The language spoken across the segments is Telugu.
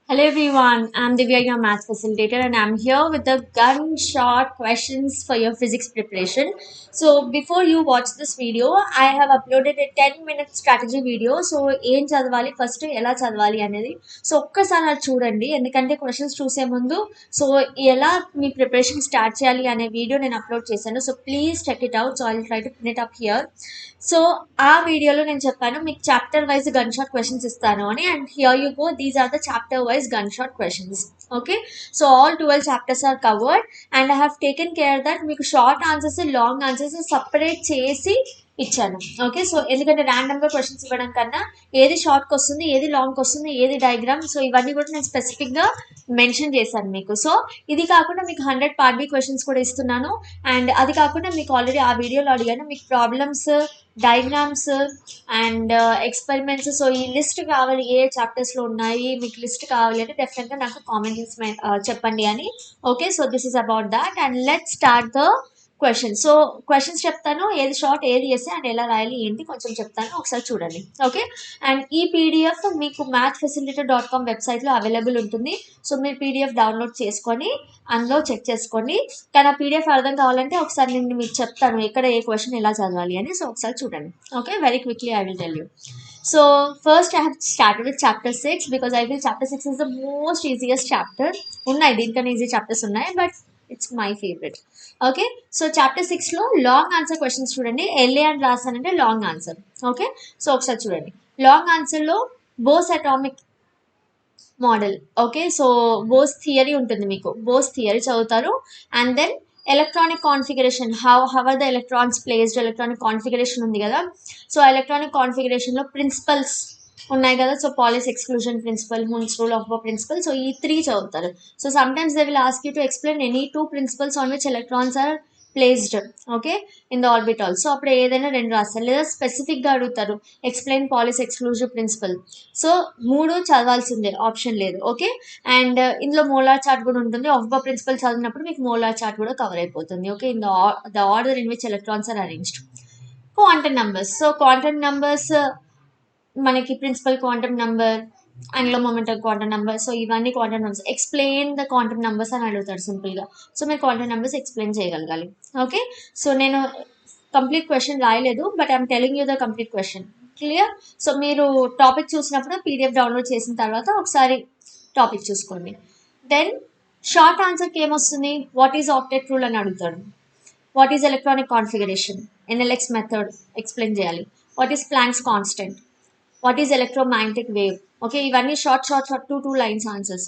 Hello everyone, I'm Divya, your math facilitator, and I'm here with the gunshot questions for your physics preparation. So, before you watch this video, I have uploaded a 10-minute strategy video. So, ఏం చదవాలి ఫస్ట్ ఎలా చదవాలి అనేది సో ఒక్కసారి అది చూడండి ఎందుకంటే క్వశ్చన్స్ చూసే ముందు సో ఎలా మీ ప్రిపరేషన్ స్టార్ట్ చేయాలి అనే వీడియో నేను అప్లోడ్ చేశాను so please check it out so I try to pin it up here so ఆ వీడియోలో నేను చెప్పాను మీకు chapter wise gun shot questions ఇస్తాను అని and here you go these are the chapter wise gun shot questions okay so all 12 chapters are covered and I have taken care that మీకు short answers long answers separate చేసి ఇచ్చాను ఓకే సో ఎందుకంటే ర్యాండమ్గా క్వశ్చన్స్ ఇవ్వడం కన్నా ఏది షార్ట్కి వస్తుంది ఏది లాంగ్కి వస్తుంది ఏది డయాగ్రామ్ సో ఇవన్నీ కూడా నేను స్పెసిఫిక్గా మెన్షన్ చేశాను మీకు సో ఇది కాకుండా మీకు 100 పార్ట్ బి క్వశ్చన్స్ కూడా ఇస్తున్నాను అండ్ అది కాకుండా మీకు ఆల్రెడీ ఆ వీడియోలో అడిగాను మీకు problems diagrams and experiments so ఈ లిస్ట్ కావాలి ఏ చాప్టర్స్లో ఉన్నాయి మీకు లిస్ట్ కావాలి అంటే డెఫినెట్గా నాకు కామెంట్స్ చెప్పండి అని okay so this is about that and let start the questions so questions చెప్తాను ఏది షార్ట్ ఏది ఎస్ఏ అండ్ ఎలా రాయాలి ఏంటి కొంచెం చెప్తాను ఒకసారి చూడండి ఓకే అండ్ ఈ పీడిఎఫ్ మీకు mathfacilitator.com వెబ్సైట్లో అవైలబుల్ ఉంటుంది సో మీరు పీడిఎఫ్ డౌన్లోడ్ చేసుకొని అందులో చెక్ చేసుకోండి కానీ ఆ పీడిఎఫ్ అర్థం కావాలంటే ఒకసారి నేను మీకు చెప్తాను ఎక్కడ ఏ క్వశ్చన్ ఎలా చదవాలి అని సో ఒకసారి చూడండి okay very quickly I will tell you so first I have started with chapter 6 because I feel chapter 6 is the most easiest chapter ఉన్నాయి దీనికన్నా ఈజీ చాప్టర్స్ ఉన్నాయి but it's my favourite okay so chapter 6లో లాంగ్ ఆన్సర్ క్వశ్చన్స్ చూడండి ఎల్ఏ అని రాసానంటే లాంగ్ ఆన్సర్ ఓకే సో ఒకసారి చూడండి లాంగ్ ఆన్సర్లో Bose atomic model okay so Bose theory ఉంటుంది మీకు బోస్ థియరీ చదువుతారు and then electronic configuration how are the electrons placed electronic configuration ఉంది కదా సో ఎలక్ట్రానిక్ కాన్ఫిగరేషన్లో ప్రిన్సిపల్స్ ఉన్నాయి కదా so Pauli's exclusion principle Hund's rule aufbau principle so ఈ 3 చదువుతారు so sometimes they will ask you to explain any 2 principles on which electrons are placed okay in the orbital so అప్పుడు ఏదైనా 2 రాస్తారు లేదా స్పెసిఫిక్గా అడుగుతారు explain Pauli's exclusive principle so 3 చదవాల్సిందే ఆప్షన్ లేదు ఓకే అండ్ ఇందులో మోలార్ చార్ట్ కూడా ఉంటుంది ఆఫ్ ప్రిన్సిపల్ చదివినప్పుడు మీకు మోలార్ చార్ట్ కూడా కవర్ అయిపోతుంది okay in the order in which electrons are arranged quantum numbers so quantum numbers మనకి principal quantum number angular momentum quantum number so ఇవన్నీ quantum numbers explain the quantum numbers అని అడుగుతారు సింపుల్గా సో మీరు క్వాంటమ్ నెంబర్స్ ఎక్స్ప్లెయిన్ చేయగలగాలి ఓకే సో నేను కంప్లీట్ క్వశ్చన్ రాయలేదు but I'm telling you the complete question clear so మీరు టాపిక్ చూసినప్పుడు పీడిఎఫ్ డౌన్లోడ్ చేసిన తర్వాత ఒకసారి టాపిక్ చూసుకోండి దెన్ షార్ట్ ఆన్సర్కి ఏమొస్తుంది వాట్ ఈజ్ ఆప్టెక్ట్ రూల్ అని అడుగుతాడు what is electronic configuration NLX method explain చేయాలి what is Planck's constant what is electromagnetic wave okay ఇవన్నీ short 2 lines answers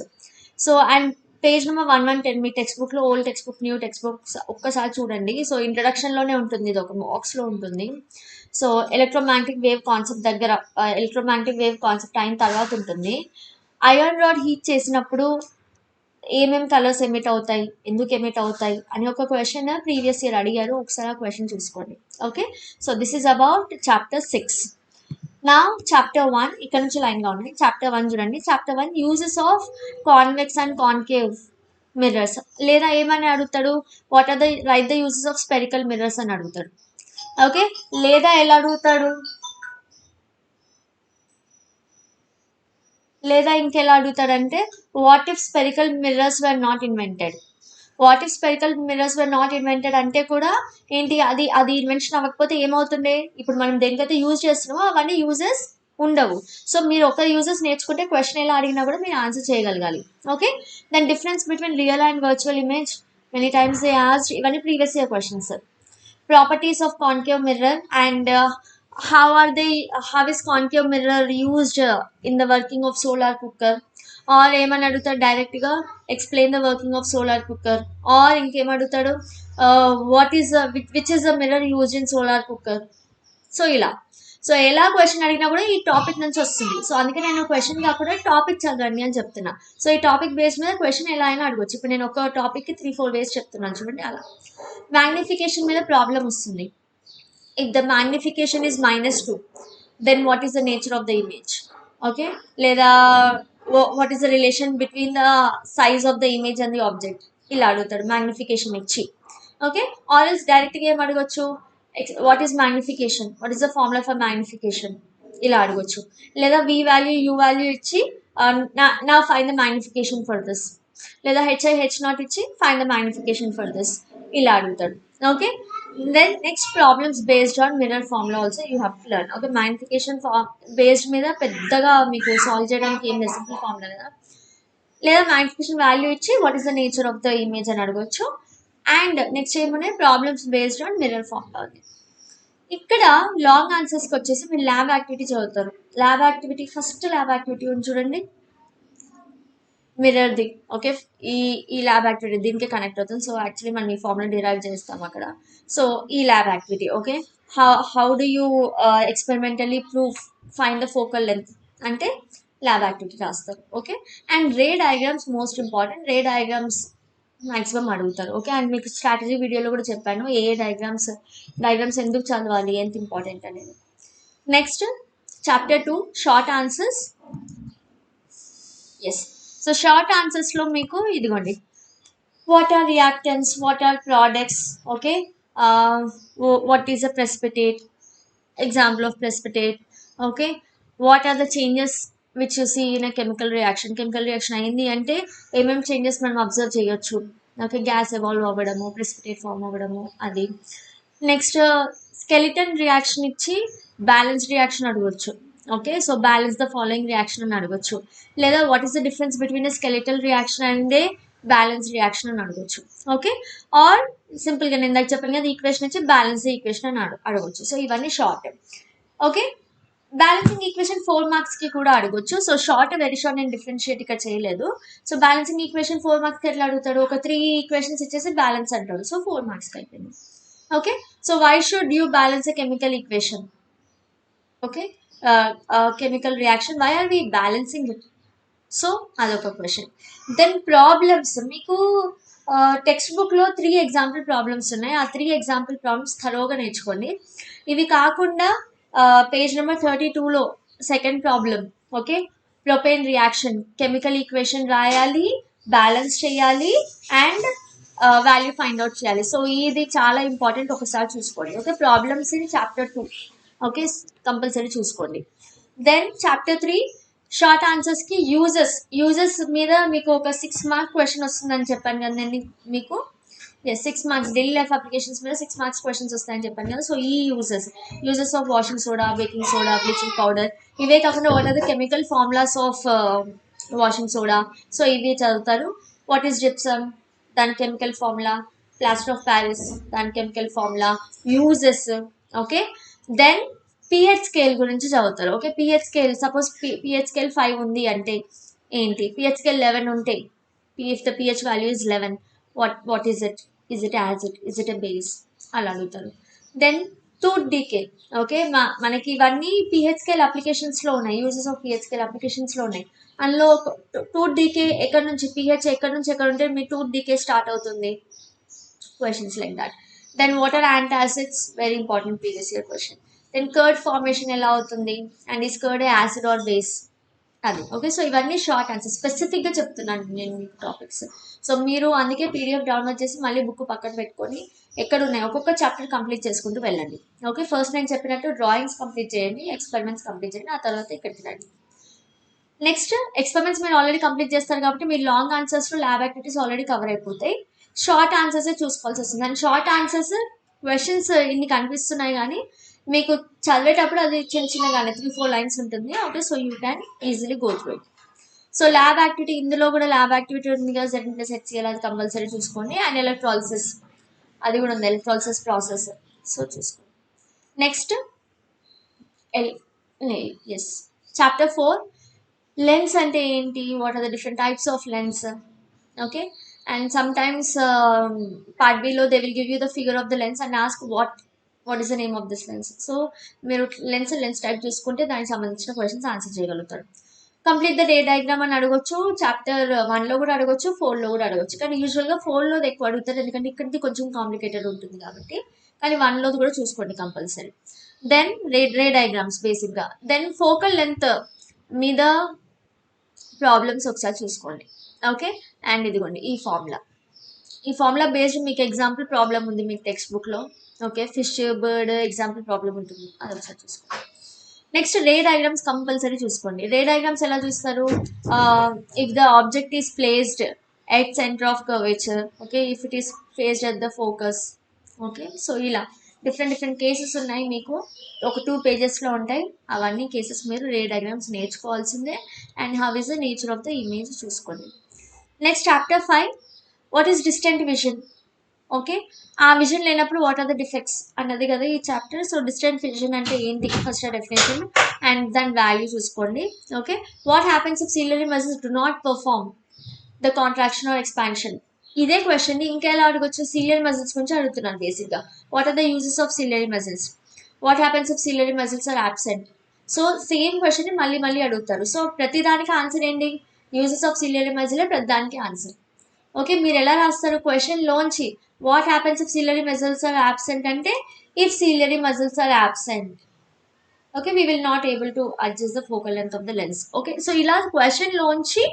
so and page number 110 మీ టెక్స్ట్ బుక్లో old text book new text books ఒక్కసారి చూడండి సో ఇంట్రడక్షన్లోనే ఉంటుంది ఇది ఒక బాక్స్లో ఉంటుంది సో ఎలక్ట్రోమాగ్నెటిక్ వేవ్ కాన్సెప్ట్ దగ్గర ఎలక్ట్రోమాగ్నెటిక్ వేవ్ కాన్సెప్ట్ అయిన తర్వాత ఉంటుంది ఐరన్ రాడ్ హీట్ చేసినప్పుడు ఏమేమి కలర్స్ ఎమిట్ అవుతాయి ఎందుకు ఎమిట్ అవుతాయి అని ఒక క్వశ్చన్ ప్రీవియస్ ఇయర్ అడిగారు ఒకసారి ఆ క్వశ్చన్ చూసుకోండి okay so this is about chapter 6 నా చాప్టర్ 1 ఇక్కడ నుంచి లైన్గా ఉన్నాయి చాప్టర్ 1 చూడండి chapter 1 uses of convex and concave mirrors లేదా ఏమని అడుగుతాడు what are the right the uses of spherical mirrors అని అడుగుతాడు ఓకే లేదా ఎలా అడుగుతాడు లేదా ఇంకెలా అడుగుతాడంటే what if spherical mirrors were not invented what if spherical mirrors were not invented అంటే కూడా ఏంటి అది ఇన్వెన్షన్ అవ్వకపోతే ఏమవుతుండే ఇప్పుడు మనం దేనికైతే యూజ్ చేస్తున్నామో అవన్నీ యూజెస్ ఉండవు సో మీరు ఒక యూజెస్ నేర్చుకుంటే క్వశ్చన్ ఎలా అడిగినా కూడా మీరు ఆన్సర్ చేయగలగాలి okay then difference between real and virtual image many times they asked ఇవన్నీ previous year questions properties of concave mirror and how is concave mirror used in the working of solar cooker or ఏమని అడుగుతాడు డైరెక్ట్గా explain the working of solar cooker or ఇంకేం అడుగుతాడు what is which is the mirror use in solar cooker so ఇలా సో ఎలా క్వశ్చన్ అడిగినా కూడా ఈ టాపిక్ నుంచి వస్తుంది సో అందుకే నేను క్వశ్చన్ కాకుండా టాపిక్ చదవండి అని చెప్తున్నా సో ఈ టాపిక్ బేస్ మీద క్వశ్చన్ ఎలా అయినా అడగచ్చు ఇప్పుడు నేను ఒక టాపిక్కి 3-4 వేస్ చెప్తున్నాను చూడండి అలా మ్యాగ్నిఫికేషన్ మీద ప్రాబ్లం వస్తుంది if the magnification is -2 then what is the nature of the image okay లేదా what is the relation between the size of the image and the object ఇలా అడుగుతాడు మ్యాగ్నిఫికేషన్ ఇచ్చి ఓకే ఆర్ ఎల్స్ డైరెక్ట్గా ఏం అడగచ్చు what is magnification what is the formula for magnification ఇలా అడగచ్చు లేదా వి వాల్యూ యూ వాల్యూ ఇచ్చి నా find the magnification for this, లేదా H0 ఇచ్చి find the magnification for this ఇలా అడుగుతాడు. Okay, then next problems based on mirror formula also you have to learn. Okay, magnification based మీద పెద్దగా మీకు సాల్వ్ చేయడానికి ఏం లేదు, సింపుల్ ఫార్ములా కదా. లేదా మ్యాగ్నిఫికేషన్ వాల్యూ ఇచ్చి what is the nature of the image అని అడగొచ్చు. అండ్ నెక్స్ట్ ఏమున్నాయి, problems based on mirror formula ఉంది. ఇక్కడ లాంగ్ ఆన్సర్స్కి వచ్చేసి మీరు ల్యాబ్ యాక్టివిటీ చదువుతారు. Lab activity, first lab activity ఉంది చూడండి, మిర్రర్ది. ఓకే, ఈ ల్యాబ్ యాక్టివిటీ దీనికి కనెక్ట్ అవుతుంది. సో యాక్చువల్లీ మనం ఈ ఫార్ములా డిరైవ్ చేస్తాం అక్కడ. సో ఈ lab activity, okay, how do you experimentally prove find the focal length అంటే ల్యాబ్ యాక్టివిటీ రాస్తారు. Okay, and ray diagrams most important. Ray diagrams maximum అడుగుతారు. ఓకే, అండ్ మీకు స్ట్రాటజీ వీడియోలో కూడా చెప్పాను ఏ డయాగ్రామ్స్ ఎందుకు చదవాలి, ఎంత ఇంపార్టెంట్ అనేది. Next chapter 2 short answers. Yes, so short ఆన్సర్స్లో మీకు ఇదిగోండి, what are reactants, what are products, okay, what is a precipitate, example of precipitate, okay, what are the changes which you see in a chemical reaction అయింది అంటే ఏమేమి చేంజెస్ మనం అబ్జర్వ్ చేయొచ్చు. ఓకే, గ్యాస్ ఎవాల్వ్ అవ్వడము, ప్రెసిపిటేట్ ఫామ్ అవ్వడము అది. నెక్స్ట్ స్కెలిటన్ రియాక్షన్ ఇచ్చి బ్యాలెన్స్ రియాక్షన్ అడగవచ్చు. Okay, so balance the following reaction అని అడగవచ్చు. లేదా what is the difference between a skeletal reaction and A balance reaction అని అడగవచ్చు. ఓకే, ఆర్ సింపుల్గా నేను ఇందాక చెప్పాను కదా, ఈక్వేషన్ ఇచ్చి బ్యాలెన్స్ ఈక్వేషన్ అని అడగవచ్చు. సో ఇవన్నీ షార్ట్. ఓకే, బ్యాలెన్సింగ్ ఈక్వేషన్ 4 మార్క్స్కి కూడా అడగొచ్చు. సో షార్ట్, వెరీ షార్ట్ నేను డిఫరెన్షియేట్ ఇక్కడ చేయలేదు. సో బ్యాలెన్సింగ్ ఈక్వేషన్ 4 మార్క్స్కి ఎట్లా అడుగుతాడు, ఒక 3 ఈక్వేషన్స్ ఇచ్చేసి బ్యాలెన్స్ అంటాడు. సో 4 మార్క్స్కి అయిపోయింది. Okay, so why should you balance a chemical equation, okay, chemical reaction, why are we balancing it. So అదొక క్వశ్చన్. దెన్ ప్రాబ్లమ్స్, మీకు టెక్స్ట్ బుక్లో 3 ఎగ్జాంపుల్ ప్రాబ్లమ్స్ ఉన్నాయి. ఆ 3 ఎగ్జాంపుల్ ప్రాబ్లమ్స్ థరోగా నేర్చుకోండి. ఇవి కాకుండా పేజ్ నెంబర్ 32లో second problem, okay, propane reaction chemical equation రాయాలి, బ్యాలెన్స్ చేయాలి అండ్ వాల్యూ ఫైండ్ అవుట్ చేయాలి. సో ఇది చాలా ఇంపార్టెంట్, ఒకసారి చూసుకోండి. Okay, problems in chapter 2, okay, compulsory చూసుకోండి. దెన్ చాప్టర్ 3 షార్ట్ ఆన్సర్స్కి యూజెస్ మీద మీకు ఒక 6 మార్క్ క్వశ్చన్ వస్తుందని చెప్పాను కదా నేను మీకు. 6 మార్క్స్ డైలీ లైఫ్ అప్లికేషన్స్ మీద 6 మార్క్స్ క్వశ్చన్స్ వస్తాయని చెప్పాను కదా. సో ఈ uses of washing soda, baking soda, bleaching powder, ఇవే కాకుండా what are the chemical formulas of washing soda. So ఇవి చదువుతారు. వాట్ ఈస్ జిప్సమ్, దాని chemical formula, plaster of Paris, దాని chemical formula, uses. Okay, then pH scale గురించి చదువుతారు. Okay, pH scale, suppose pH scale 5 ఉంది అంటే ఏంటి, పిహెచ్ స్కేల్ 11 ఉంటే, if the pH value is 11, what is it, is it acid, is it a base, అలా అడుగుతారు. దెన్ టూత్ డీకే, ఓకే, మనకి ఇవన్నీ పిహెచ్ స్కేల్ అప్లికేషన్స్లో ఉన్నాయి, యూజెస్ ఆఫ్ పిహెచ్ స్కేల్ అప్లికేషన్స్లో ఉన్నాయి. అందులో టూత్ డీకే ఎక్కడి నుంచి, పిహెచ్ ఎక్కడి నుంచి ఎక్కడ ఉంటే మీ టూత్ డీకే స్టార్ట్ అవుతుంది, questions like that. Then what are antacids, very important previous year question. Then curd formation ఎలా అవుతుంది, and is curd acid or base, అది. ఓకే, సో ఇవన్నీ షార్ట్ ఆన్సర్స్, స్పెసిఫిక్గా చెప్తున్నాను నేను మీకు టాపిక్స్. సో మీరు అందుకే పీడిఎఫ్ డౌన్లోడ్ చేసి మళ్ళీ బుక్ పక్కన పెట్టుకొని ఎక్కడ ఉన్నాయి ఒక్కొక్క చాప్టర్ కంప్లీట్ చేసుకుంటూ వెళ్ళండి. ఓకే, ఫస్ట్ నేను చెప్పినట్టు డ్రాయింగ్స్ కంప్లీట్ చేయండి, ఎక్స్పెరిమెంట్స్ కంప్లీట్ చేయండి, ఆ తర్వాత ఇక్కడికి రండి. నెక్స్ట్ ఎక్స్పెరిమెంట్స్ మీరు ఆల్రెడీ కంప్లీట్ చేస్తారు కాబట్టి మీరు లాంగ్ ఆన్సర్స్లో ల్యాబ్ యాక్టివిటీస్ ఆల్రెడీ కవర్ అయిపోతాయి. షార్ట్ ఆన్సర్సే చూసుకోవాల్సి వస్తుంది. అండ్ షార్ట్ ఆన్సర్స్ క్వశ్చన్స్ ఇన్ని కనిపిస్తున్నాయి కానీ మీకు చదివేటప్పుడు అది చిన్నగానే 3-4 లైన్స్ ఉంటుంది. Okay, so you can easily go through it. So lab activity, ఇందులో కూడా ల్యాబ్ యాక్టివిటీ ఉంది కదా, Z+HCl, అది కంపల్సరీ చూసుకోండి. అండ్ ఎలక్ట్రాలిసిస్, అది కూడా ఉంది, ఎలక్ట్రాలిసిస్ ప్రాసెస్, సో చూసుకోండి. నెక్స్ట్ ఎస్, చాప్టర్ 4 లెన్స్ అంటే ఏంటి, what are the different types of lens. Okay, and sometimes part below they will give you the figure of the lens and ask what is the name of this lens. So మీరు లెన్స్ టైప్ చూసుకుంటే దానికి సంబంధించిన క్వశ్చన్స్ ఆన్సర్ చేయగలుగుతారు. కంప్లీట్ ద డే డయాగ్రామ్ అని అడగొచ్చు, చాప్టర్ 1లో కూడా అడగొచ్చు, 4లో కూడా అడగొచ్చు. కానీ యూజువల్గా 4లో ఎక్కువ అడుగుతారు, ఎందుకంటే ఇక్కడిది కొంచెం కాంప్లికేటెడ్ ఉంటుంది కాబట్టి. కానీ 1లోది కూడా చూసుకోండి కంపల్సరీ. దెన్ రే డయాగ్రామ్స్ బేసిక్గా. దెన్ ఫోకల్ లెంత్ మీద ప్రాబ్లమ్స్ ఒకసారి చూసుకోండి. ఓకే, అండ్ ఇదిగోండి ఈ ఫార్ములా బేస్డ్ మీకు ఎగ్జాంపుల్ ప్రాబ్లం ఉంది మీకు టెక్స్ట్ బుక్లో. Okay, fish bird example problem ఉంటుంది, అది ఒకసారి చూసుకోండి. నెక్స్ట్ రే డయాగ్రామ్స్ కంపల్సరీ చూసుకోండి. రే డయాగ్రామ్స్ ఎలా చూస్తారు? If the object is placed at centre of curvature, okay, if it is placed at the focus, okay. So ఇలా డిఫరెంట్ డిఫరెంట్ కేసెస్ ఉన్నాయి, మీకు ఒక 2 పేజెస్లో ఉంటాయి. అవన్నీ కేసెస్ మీరు రే డయాగ్రామ్స్ నేర్చుకోవాల్సిందే. And how is the nature of the image చూసుకోండి. Next chapter 5, what is distant vision? Okay, ఆ విజన్ లేనప్పుడు వాట్ ఆర్ ద డిఫెక్ట్స్ అన్నది కదా ఈ చాప్టర్. సో డిస్టెంట్ విజన్ అంటే ఏంటి ఫస్ట్ డెఫినేషన్ అండ్ దాని వాల్యూ చూసుకోండి. Okay, what happens if ciliary muscles do not perform the contraction or expansion? ఇదే క్వశ్చన్ ఇంకెలా అడగొచ్చు? సిలియరీ మజిల్స్ గురించి అడుగుతున్నాను బేసిక్గా. What are the uses of ciliary muscles? What happens if ciliary muscles are absent? So same question మళ్ళీ మళ్ళీ అడుగుతారు. సో ప్రతి దానికి ఆన్సర్ ఏంటి? యూజెస్ ఆఫ్ సిలియరీ మజిల్ ప్రతి దానికి ఆన్సర్. ఓకే, మీరు ఎలా రాస్తారు క్వశ్చన్ లోంచి? What happens if ciliary muscles are absent అంటే if ciliary muscles are absent, okay, we will not able to adjust the focal length of the lens. Okay, so ఇలా క్వశ్చన్ లోంచి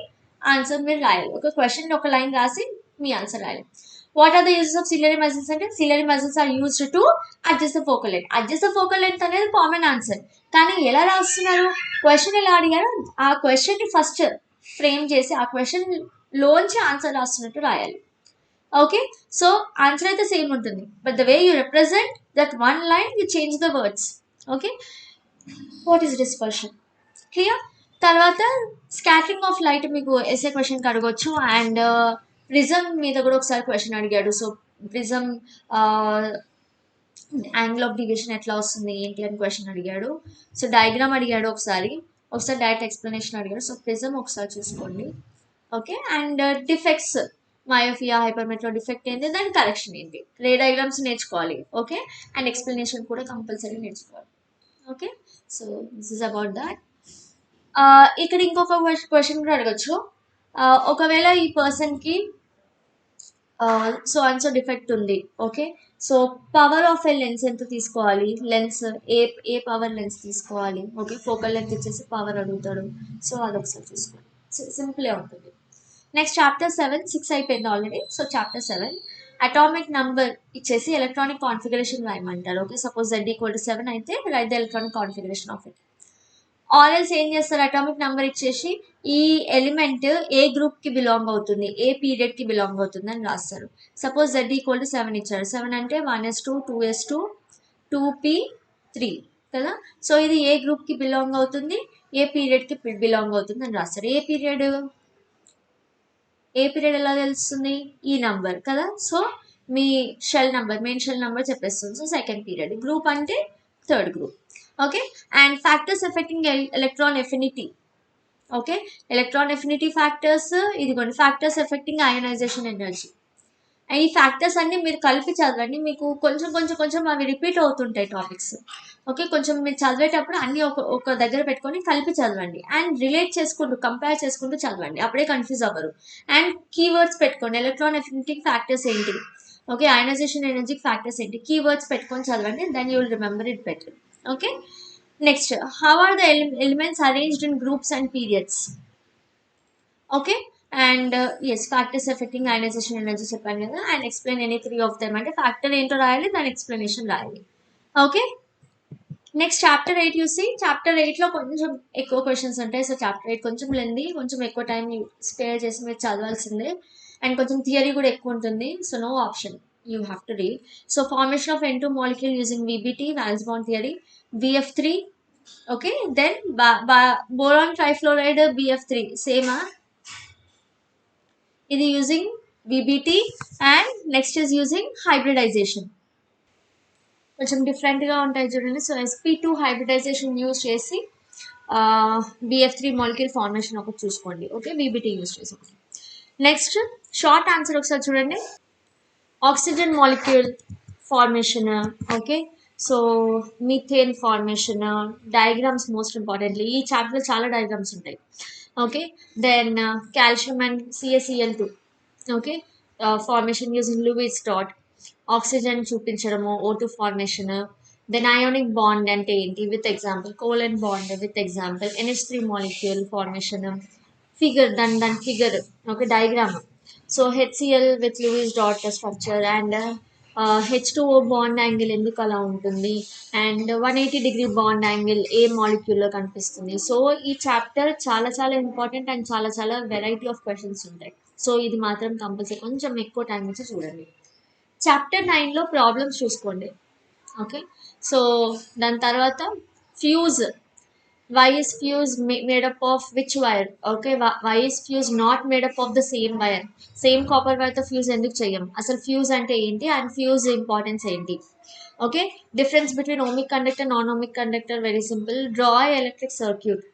ఆన్సర్ మీరు రాయాలి. ఒక క్వశ్చన్ ఒక లైన్ రాసి మీ ఆన్సర్ రాయాలి. What are the uses of ciliary muscles అంటే ciliary muscles are used to adjust the focal length. Adjust the focal length అనేది కామన్ ఆన్సర్, కానీ ఎలా రాస్తున్నారు? క్వశ్చన్ ఎలా అడిగారు ఆ క్వశ్చన్ ని ఫస్ట్ ఫ్రేమ్ చేసి ఆ క్వశ్చన్ లోంచి ఆన్సర్ రాస్తున్నట్టు రాయాలి. ఓకే, సో ఆన్సర్ అయితే సేమ్ ఉంటుంది, but the way you represent that one line you change the words. Okay, what is dispersion? Clear? తర్వాత స్కాటరింగ్ ఆఫ్ లైట్ మీకు ఎస్ఏ క్వశ్చన్కి అడగొచ్చు. అండ్ ప్రిజం మీద కూడా ఒకసారి క్వశ్చన్ అడిగాడు. So prism angle of division ఎట్లా వస్తుంది ఏంటి అని క్వశ్చన్ అడిగాడు. సో డయాగ్రామ్ అడిగాడు, ఒకసారి డైరెక్ట్ ఎక్స్ప్లెనేషన్ అడిగాడు. సో ప్రిజం ఒకసారి చూసుకోండి. Okay, and defects, myopia, hypermetropia defect ఏంటి, దాని కరెక్షన్ ఏంటి, రే డయాగ్రామ్స్ నేర్చుకోవాలి. ఓకే, అండ్ ఎక్స్ప్లెనేషన్ కూడా కంపల్సరీ నేర్చుకోవాలి. Okay, so this is about that. ఇక్కడ ఇంకొక క్వశ్చన్ కూడా అడగచ్చు. ఒకవేళ ఈ పర్సన్కి సో ఆన్సర్ డిఫెక్ట్ ఉంది. Okay, so power of a lens ఎంత తీసుకోవాలి? లెన్స్ ఏ పవర్ లెన్స్ తీసుకోవాలి? ఓకే, ఫోకల్ లెంత్ ఇచ్చేసి పవర్ అడుగుతాడు. సో అదొకసారి చూసుకోండి, సింపులే ఉంటుంది. నెక్స్ట్ చాప్టర్ 7, 6 అయిపోయింది already. So chapter 7, atomic number ఇచ్చేసి ఎలక్ట్రానిక్ కాన్ఫిగరేషన్ రాయమంటారు. ఓకే, సపోజ్ Z = 7 అయితే right the electronic configuration of it. Or else ఏం చేస్తారు? అటామిక్ నెంబర్ ఇచ్చేసి ఈ ఎలిమెంట్ ఏ గ్రూప్కి బిలాంగ్ అవుతుంది, ఏ పీరియడ్కి బిలాంగ్ అవుతుంది అని రాస్తారు. సపోజ్ Z = 7 ఇచ్చారు. 7 అంటే 1s2 2s2 2p3 కదా. సో ఇది ఏ గ్రూప్కి బిలాంగ్ అవుతుంది, ఏ పీరియడ్కి బిలాంగ్ అవుతుంది అని రాస్తారు. ఏ పీరియడ్ ఎలా తెలుస్తుంది? ఈ నంబర్ కదా. సో మీ shell number, main shell number చెప్పేస్తుంది. So second period. గ్రూప్ అంటే third group. Okay, and factors affecting electron affinity. Okay, electron affinity factors ఇదిగోండి, ఫ్యాక్టర్స్ ఎఫెక్టింగ్ అయనైజేషన్ ఎనర్జీ. ఈ ఫ్యాక్టర్స్ అన్ని మీరు కలిపి చదవండి, మీకు కొంచెం కొంచెం కొంచెం అవి రిపీట్ అవుతుంటాయి టాపిక్స్. ఓకే, కొంచెం మీరు చదివేటప్పుడు అన్ని ఒక దగ్గర పెట్టుకొని కలిపి చదవండి. అండ్ రిలేట్ చేసుకుంటూ కంపేర్ చేసుకుంటూ చదవండి, అప్పుడే కన్ఫ్యూజ్ అవ్వరు. అండ్ కీవర్డ్స్ పెట్టుకోండి. ఎలక్ట్రాన్ ఎఫినిటీ ఫ్యాక్టర్స్ ఏంటి, ఓకే, అయనైజేషన్ ఎనర్జీ ఫ్యాక్టర్స్ ఏంటి, కీవర్డ్స్ పెట్టుకొని చదవండి. Then you will remember it better. Okay, next, how are the elements arranged in groups and periods? Okay, and yes, factors affecting ionization energy చెప్పాను కదా. and explain any 3 of them అంటే ఫ్యాక్టర్ ఏంటో రాయాలి, దాని ఎక్స్ప్లెనేషన్ రాయాలి. ఓకే, నెక్స్ట్ చాప్టర్ 8 చూసి చాప్టర్ 8లో కొంచెం ఎక్కువ క్వశ్చన్స్ ఉంటాయి. సో చాప్టర్ 8 కొంచెం లెంది, కొంచెం ఎక్కువ టైం స్పేర్ చేసి మీరు చదవాల్సిందే. అండ్ కొంచెం థియరీ కూడా ఎక్కువ ఉంటుంది. So no option, you have to read. So formation of N2 molecule using VBT, valence bond theory, BF3. Okay, then boron trifluoride BF3 same ఇది using VBT, and next is using hybridization. కొంచెం డిఫరెంట్గా ఉంటాయి చూడండి. సో sp2 హైబ్రిడైజేషన్ యూజ్ చేసి BF3 మాలిక్యూల్ ఫార్మేషన్ ఒకటి చూసుకోండి. ఓకే, VBT యూజ్ చేసి. నెక్స్ట్ షార్ట్ ఆన్సర్ ఒకసారి చూడండి. Oxygen molecule formation. Okay, so methane formation diagrams most importantly ఈ చాప్టర్లో చాలా డయాగ్రామ్స్ ఉంటాయి. Okay, then calcium and CaCl2. Okay, formation using Lewis dot. Oxygen చూపించడము, O2 formation. Then ionic bond అంటే ఏంటి with example, covalent bond with example, NH3 molecule formation, figure దాని figure. Okay, diagram. So HCl with Lewis dot structure, and H2O bond angle ఎందుకు అలా ఉంటుంది, అండ్ 180 డిగ్రీ బాండ్ యాంగిల్ ఏ మాలిక్యూల్లో కనిపిస్తుంది. సో ఈ చాప్టర్ చాలా చాలా ఇంపార్టెంట్ అండ్ చాలా చాలా వెరైటీ ఆఫ్ క్వశ్చన్స్ ఉంటాయి. సో ఇది మాత్రం కంపల్సరీ కొంచెం ఎక్కువ టైం ఇచ్చి చూడండి. చాప్టర్ 9లో ప్రాబ్లమ్స్ చూసుకోండి. ఓకే, సో దాని తర్వాత fuse. Why is fuse made up of which wire? Okay, why is fuse not made up of the same wire? Same copper wire తో ఫ్యూజ్ ఎందుకు చెయ్యం, అసలు ఫ్యూజ్ అంటే ఏంటి అండ్ ఫ్యూజ్ ఇంపార్టెన్స్ ఏంటి. Okay, difference between ohmic conductor non ohmic conductor very simple. Draw electric circuit.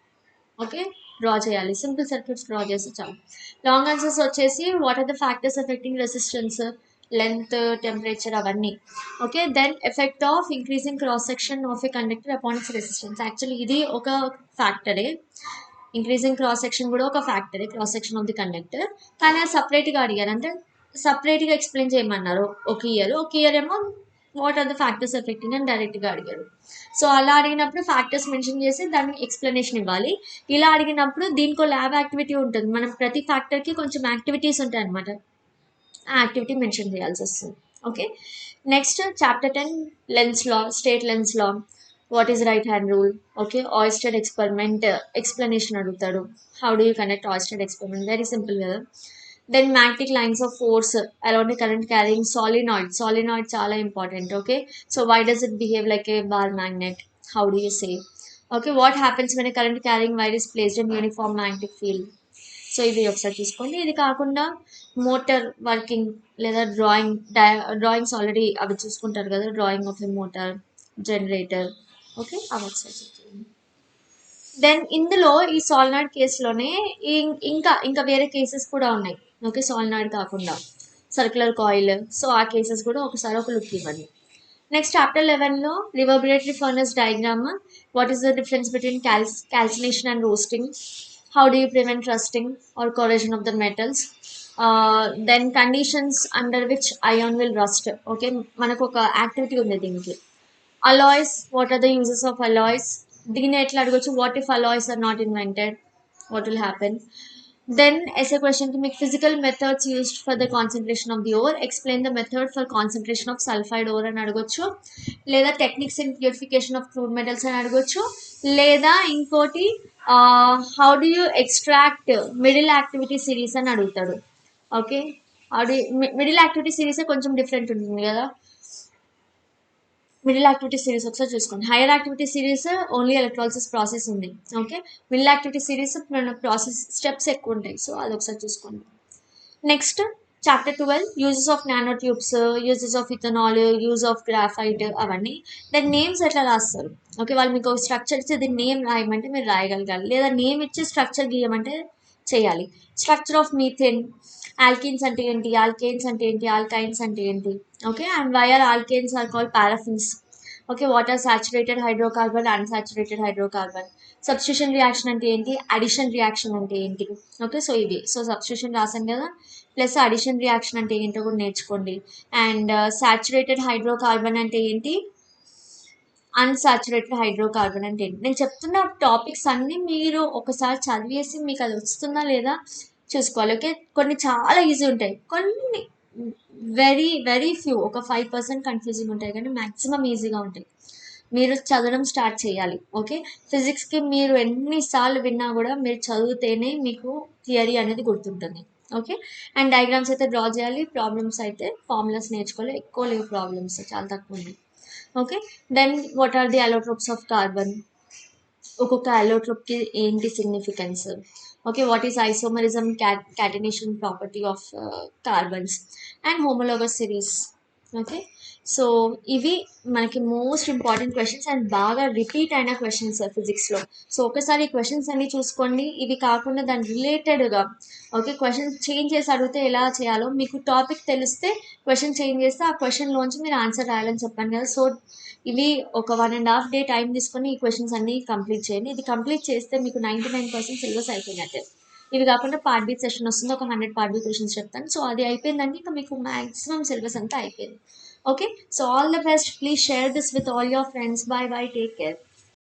Okay, draw చేయాలి, సింపుల్ సర్క్యూట్స్ డ్రా చేసి చాలు. లాంగ్ ఆన్సర్స్ వచ్చేసి what are the factors affecting resistance, length, temperature అవన్నీ. Okay, then effect of increasing cross section of a conductor upon its resistance. Actually ఇది ఒక ఫ్యాక్టరే, ఇంక్రీజింగ్ క్రాస్ సెక్షన్ కూడా ఒక ఫ్యాక్టరే, cross section of the conductor. కానీ అది సపరేట్గా అడిగారు, అంటే సపరేట్గా ఎక్స్ప్లెయిన్ చేయమన్నారు. ఒక ఇయర్ ఏమో what are the factors affecting అని డైరెక్ట్గా అడిగారు. సో అలా అడిగినప్పుడు ఫ్యాక్టర్స్ మెన్షన్ చేసి దానికి ఎక్స్ప్లెనేషన్ ఇవ్వాలి. ఇలా అడిగినప్పుడు దీనికో ల్యాబ్ యాక్టివిటీ ఉంటుంది, మనం ప్రతి ఫ్యాక్టర్కి కొంచెం యాక్టివిటీస్ ఉంటాయి అనమాట, ఆ యాక్టివిటీ మెన్షన్ చేయాల్సి వస్తుంది. Okay, next chapter 10 Lenz's law, state Lenz's law, what is right hand rule. Okay, Oersted experiment explanation అడుగుతాడు. How do you connect Oersted experiment, very simple కదా. Then magnetic lines of force around a current carrying solenoid చాలా important. Okay, so why does it behave like a bar magnet, how do you say. Okay, what happens when a current carrying wire is placed in uniform magnetic field. So ఇది ఒకసారి చూసుకోండి. ఇది కాకుండా మోటార్ వర్కింగ్ లేదా డ్రాయింగ్స్ ఆల్రెడీ అవి చూసుకుంటారు కదా, drawing of a motor, generator. Okay, అవి ఒకసారి చూసుకోండి. దెన్ ఇందులో ఈ సాలినాయిడ్ కేసులోనే ఇంకా వేరే కేసెస్ కూడా ఉన్నాయి. ఓకే, సాలినాయిడ్ కాకుండా సర్క్యులర్ కాయిల్, సో ఆ కేసెస్ కూడా ఒకసారి ఒక లుక్ ఇవ్వండి. నెక్స్ట్ చాప్టర్ 11లో reverberatory furnace diagram, what is the difference between calcination and roasting, how do you prevent rusting or corrosion of the metals, then conditions under which ion will rust. Okay, మనకు ఒక యాక్టివిటీ ఉంది దీనికి. alloys, what are the uses of alloys, దీన్ని ఎట్లా అడగొచ్చు, what if alloys are not invented, what will happen. Then essay question కి మీకు physical methods used for the concentration of the ore, explain the method for concentration of sulfide ore అని అడగొచ్చు, లేదా techniques in purification of crude metals అని అడగొచ్చు, లేదా ఇంకోటి how do you extract middle activity series అని అడుగుతాడు. ఓకే, మిడిల్ యాక్టివిటీ సిరీస్ కొంచెం డిఫరెంట్ ఉంటుంది కదా. మిడిల్ యాక్టివిటీ సిరీస్ ఒకసారి చూసుకోండి. Higher activity series only electrolysis process ఉంది. Okay, middle activity series process steps ఎక్కువ ఉంటాయి, సో అది ఒకసారి చూసుకోండి. Next chapter 12 uses of nano tubes, uses of ethanol, use of graphite అవన్నీ. దాని నేమ్స్ ఎట్లా రాస్తారు. ఓకే, వాళ్ళు మీకు స్ట్రక్చర్ ఇచ్చి దీని నేమ్ రాయమంటే మీరు రాయగలగాలి, లేదా నేమ్ ఇచ్చి స్ట్రక్చర్ గీయమంటే చేయాలి. స్ట్రక్చర్ ఆఫ్ మీథేన్, ఆల్కిన్స్ అంటే ఏంటి, ఆల్కేన్స్ అంటే ఏంటి, ఆల్కైన్స్ అంటే ఏంటి. Okay, and why are alkanes are called paraffins. Okay, what are saturated hydrocarbon, unsaturated hydrocarbon. Substitution reaction అంటే ఏంటి, అడిషన్ రియాక్షన్ అంటే ఏంటి. ఓకే, సో ఇవి. సో సబ్స్టిట్యూషన్ రాసాం కదా, ప్లస్ అడిషన్ రియాక్షన్ అంటే ఏంటో కూడా నేర్చుకోండి. అండ్ సాచురేటెడ్ హైడ్రోకార్బన్ అంటే ఏంటి, అన్సాచురేటెడ్ హైడ్రోకార్బన్ అంటే ఏంటి. నేను చెప్తున్న టాపిక్స్ అన్నీ మీరు ఒకసారి చదివేసి మీకు అది వస్తుందా లేదా చూసుకోవాలి. ఓకే, కొన్ని చాలా ఈజీ ఉంటాయి, కొన్ని వెరీ వెరీ ఫ్యూ, ఒక 5% కన్ఫ్యూజింగ్ ఉంటాయి, కానీ మ్యాక్సిమం ఈజీగా ఉంటాయి. మీరు చదవడం స్టార్ట్ చేయాలి. ఓకే, ఫిజిక్స్కి మీరు ఎన్నిసార్లు విన్నా కూడా మీరు చదివితేనే మీకు థియరీ అనేది గుర్తుంటుంది. ఓకే, అండ్ డయాగ్రామ్స్ అయితే డ్రా చేయాలి, ప్రాబ్లమ్స్ అయితే ఫార్ములాస్ నేర్చుకోవాలి, ఎక్కువ లేవు ప్రాబ్లమ్స్, చాలా తక్కువ ఉన్నాయి. Okay, then what are the allotropes of carbon, ఒక్కొక్క అలోట్రోప్కి ఏంటి significance. Okay, what is isomerism, catenation property of carbons, and homologous series. Okay, so ఇవి మనకి మోస్ట్ ఇంపార్టెంట్ క్వశ్చన్స్ అండ్ బాగా రిపీట్ అయిన క్వశ్చన్స్ ఫిజిక్స్లో. సో ఒకసారి ఈ క్వశ్చన్స్ అన్ని చూసుకోండి. ఇవి కాకుండా దాని రిలేటెడ్గా ఓకే క్వశ్చన్స్ చేంజ్ చేసి అడిగితే ఎలా చేయాలో మీకు టాపిక్ తెలిస్తే క్వశ్చన్ చేంజ్ చేస్తే ఆ క్వశ్చన్లోంచి మీరు ఆన్సర్ రాయాలని చెప్పాను కదా. సో ఇవి ఒక 1.5 day టైం తీసుకొని ఈ క్వశ్చన్స్ అన్ని కంప్లీట్ చేయండి. ఇది కంప్లీట్ చేస్తే మీకు 99% సిలబస్ అయిపోయినట్టే. ఇవి కాకుండా పార్ట్ బి సెషన్ వస్తుంది, ఒక 100 పార్ట్ బి క్వశ్చన్స్ చెప్తాను. సో అది అయిపోయిందంటే ఇంకా మీకు మ్యాక్సిమం సిలబస్ అంతా అయిపోయింది. Okay, so all the best. Please share this with all your friends. Bye bye. Take care.